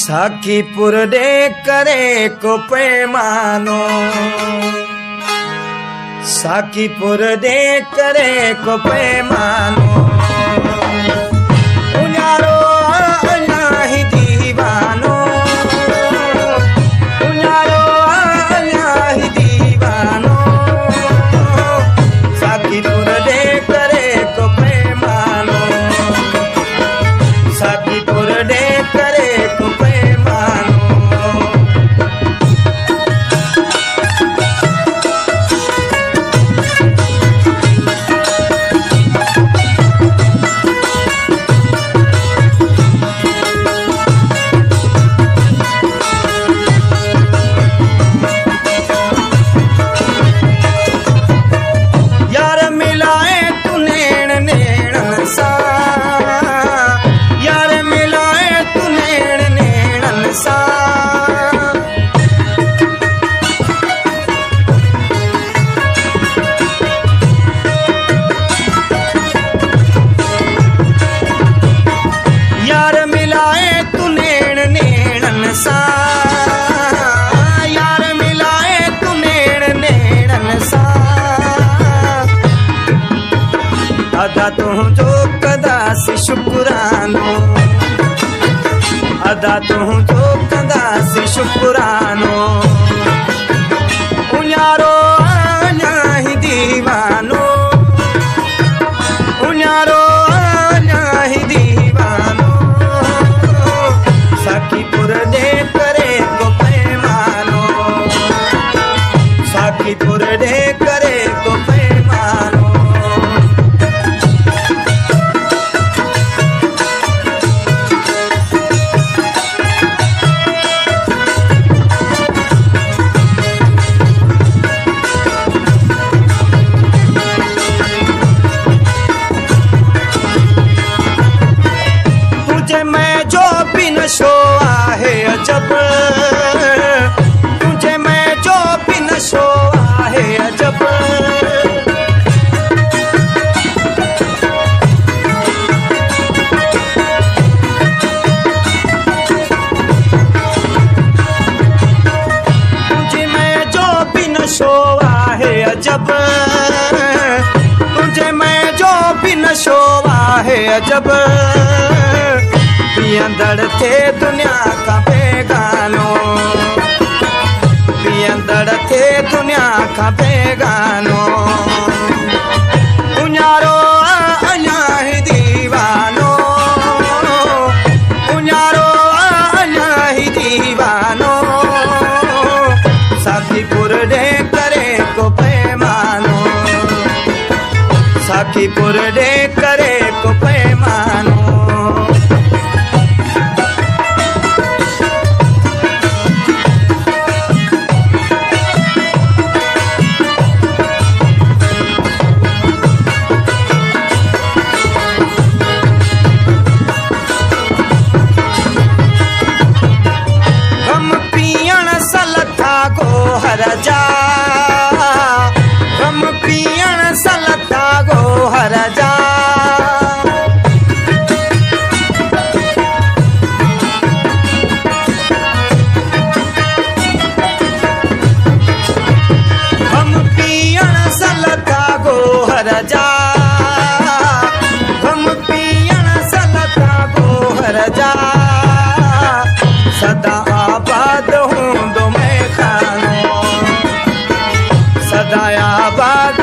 साखीपुर दे करे को पैमानो, साखीपुर दे करे को पैमानो, उन्यारो नाही दीवानो, उन्यारो नाही दीवानो, साखीपुर दे करे को पैमानो, साखीपुर दे करे को पैमानो। अदा तुझो कदासी शुक्रानो, अदा तुझो कदासी शुक्रानो, उन्यारो नाही दीवानो, उन्यारो नाही दीवानो, साखीपुर दे करे को पैमानो, साखीपुर दे करे को पैमानो। नशो आहे अजब, तुझे मैं जो भी नशो आहे अजब, तुझे मैं जो भी नशो आहे अजब, तुझे मैं जो भी नशो आहे अजब, पियंदड़ थे दुनिया का बेगानो, पियंदड़ थे दुनिया का बेगानो, उन्यारो नाही दीवानो, उन्यारो नाही दीवानो, साखीपुर दे करे को पैमानो, साखीपुर दे करे को पैमानो। हरजा गम पियण सलता गो हरजा, गम पियण सलता गो हरजा, गम पियण सलता गो हरजा, सदा आबाद हूंदो मैं खानो, सदा आबाद